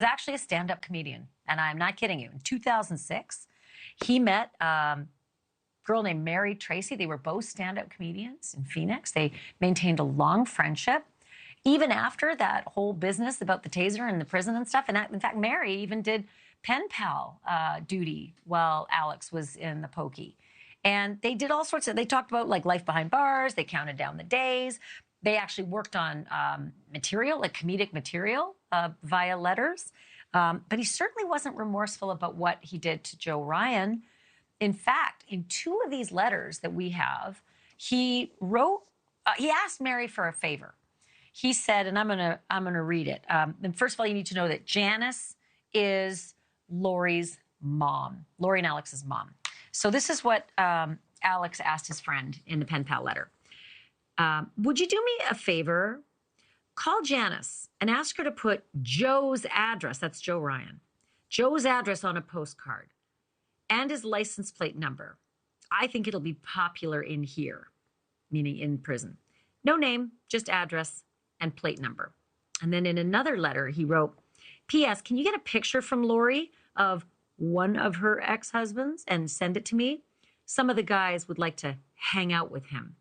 actually a stand-up comedian, and I'm not kidding you. In 2006, he met a girl named Tracy. They were both stand-up comedians in Phoenix. They maintained a long friendship, even after that whole business about the taser and the prison and stuff. And in fact, Mary even did pen pal duty while Alex was in the pokey. And they did all sorts of, they talked about like life behind bars. They counted down the days. They actually worked on material, like comedic material via letters. But he certainly wasn't remorseful about what he did to Joe Ryan. In fact, in two of these letters that we have, he wrote, he asked Mary for a favor. He said, and I'm gonna read it. And first of all, you need to know that Janice is Lori's mom, Lori and Alex's mom. So this is what Alex asked his friend in the pen pal letter. Would you do me a favor? Call Janice and ask her to put Joe's address, that's Joe Ryan, Joe's address on a postcard and his license plate number. I think it'll be popular in here, meaning in prison. No name, just address and plate number. And then in another letter, he wrote, P.S. Can you get a picture from Lori of one of her ex-husbands and send it to me? Some of the guys would like to hang out with him.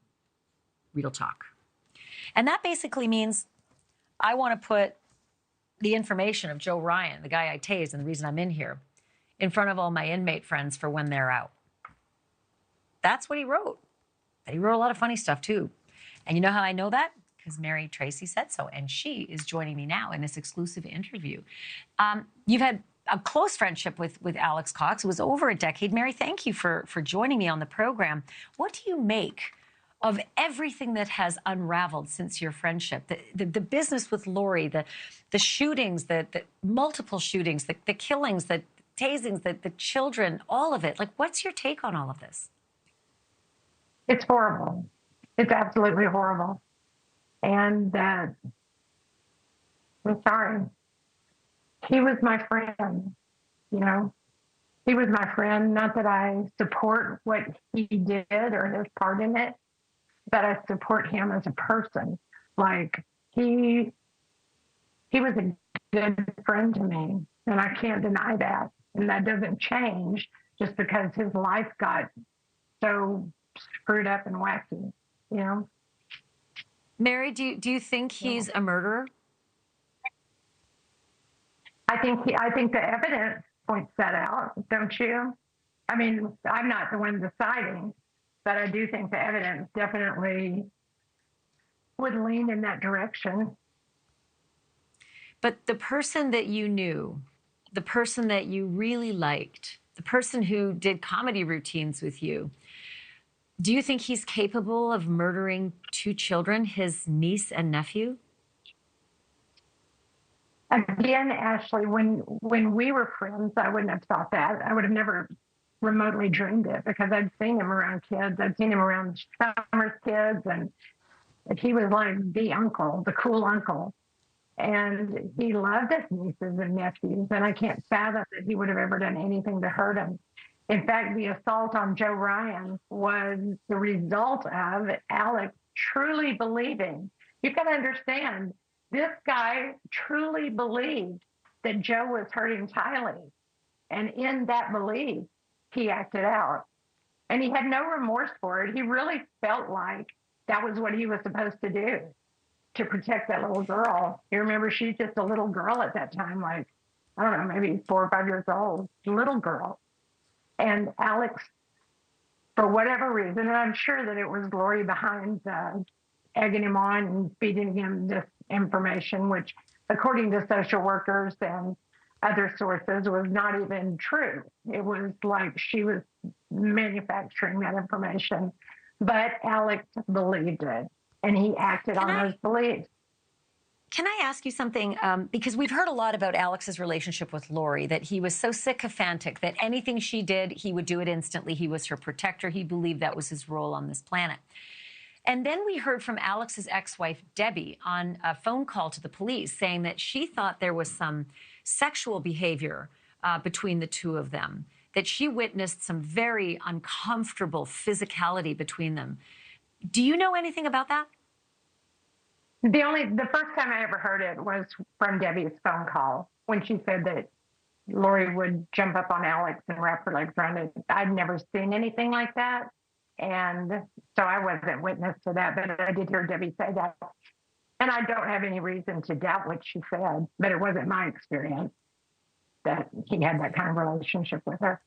Real talk. And that basically means I want to put the information of Joe Ryan, the guy I tased and the reason I'm in here, in front of all my inmate friends for when they're out. That's what he wrote. But he wrote a lot of funny stuff too. And you know how I know that? Because Tracy said so. And she is joining me now in this exclusive interview. You've had a close friendship with Alex Cox. It was over a decade. Mary, thank you for joining me on the program. What do you make of everything that has unraveled since your friendship? The business with Lori, the shootings, the multiple shootings, the killings, the tasings, the children, all of it. Like, what's your take on all of this? It's horrible. It's absolutely horrible. And I'm sorry. He was my friend, you know. He was my friend. Not that I support what he did or his part in it, but I support him as a person. Like, he was a good friend to me, and I can't deny that. And that doesn't change just because his life got so screwed up and wacky, you know. Mary, do you think he's a murderer? I think the evidence points that out, don't you? I mean, I'm not the one deciding, but I do think the evidence definitely would lean in that direction. But the person that you knew, the person that you really liked, the person who did comedy routines with you, do you think he's capable of murdering two children, his niece and nephew? Again, Ashleigh, when we were friends, I wouldn't have thought that. I would have never remotely dreamed it because I'd seen him around kids. I'd seen him around Summer's kids, and he was like the uncle, the cool uncle. And he loved his nieces and nephews, and I can't fathom that he would have ever done anything to hurt them. In fact, the assault on Joe Ryan was the result of Alex truly believing. You've got to understand, this guy truly believed that Joe was hurting Tylee. And in that belief, he acted out. And he had no remorse for it. He really felt like that was what he was supposed to do, to protect that little girl. You remember, she's just a little girl at that time, like, I don't know, maybe 4 or 5 years old, little girl. And Alex, for whatever reason, and I'm sure that it was Lori behind egging him on and feeding him this information, which, according to social workers and other sources, was not even true. It was like she was manufacturing that information. But Alex believed it, and he acted on those beliefs. Can I ask you something? Because we've heard a lot about Alex's relationship with Lori, that he was so sycophantic that anything she did, he would do it instantly. He was her protector. He believed that was his role on this planet. And then we heard from Alex's ex-wife, Debbie, on a phone call to the police saying that she thought there was some sexual behavior between the two of them, that she witnessed some very uncomfortable physicality between them. Do you know anything about that? The first time I ever heard it was from Debbie's phone call. when she said that Lori would jump up on Alex and wrap her legs around it. I'd never seen anything like that. And so I wasn't witness to that, but I did hear Debbie say that. And I don't have any reason to doubt what she said, but it wasn't my experience that he had that kind of relationship with her.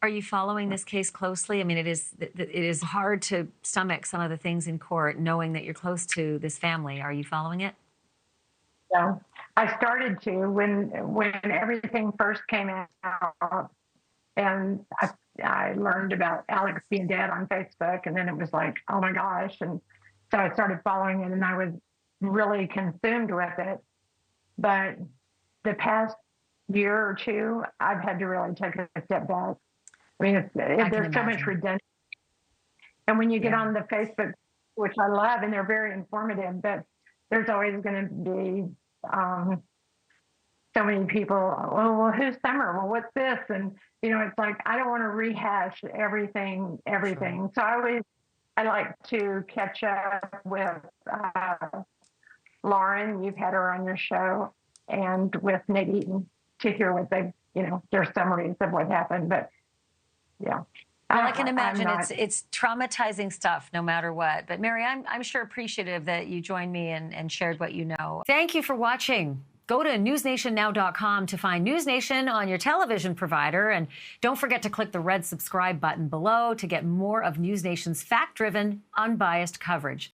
Are you following this case closely? I mean, it is hard to stomach some of the things in court, knowing that you're close to this family. Are you following it? So I started to when everything first came out, and I learned about Alex being dead on Facebook, and then it was like, oh my gosh. And so I started following it, and I was really consumed with it. But the past year or two, I've had to really take a step back. I mean, there's so much redundant. And when you get on the Facebook, which I love, and they're very informative, but there's always going to be so many people, oh, well, who's Summer? Well, what's this? And, you know, it's like, I don't want to rehash everything. Sure. So I like to catch up with Lauren. You've had her on your show, and with Nate Eaton to hear what they, you know, their summaries of what happened. But yeah. Well, I can imagine it's traumatizing stuff no matter what. But Mary, I'm sure appreciative that you joined me and shared what you know. Thank you for watching. Go to newsnationnow.com to find NewsNation on your television provider. And don't forget to click the red subscribe button below to get more of NewsNation's fact-driven, unbiased coverage.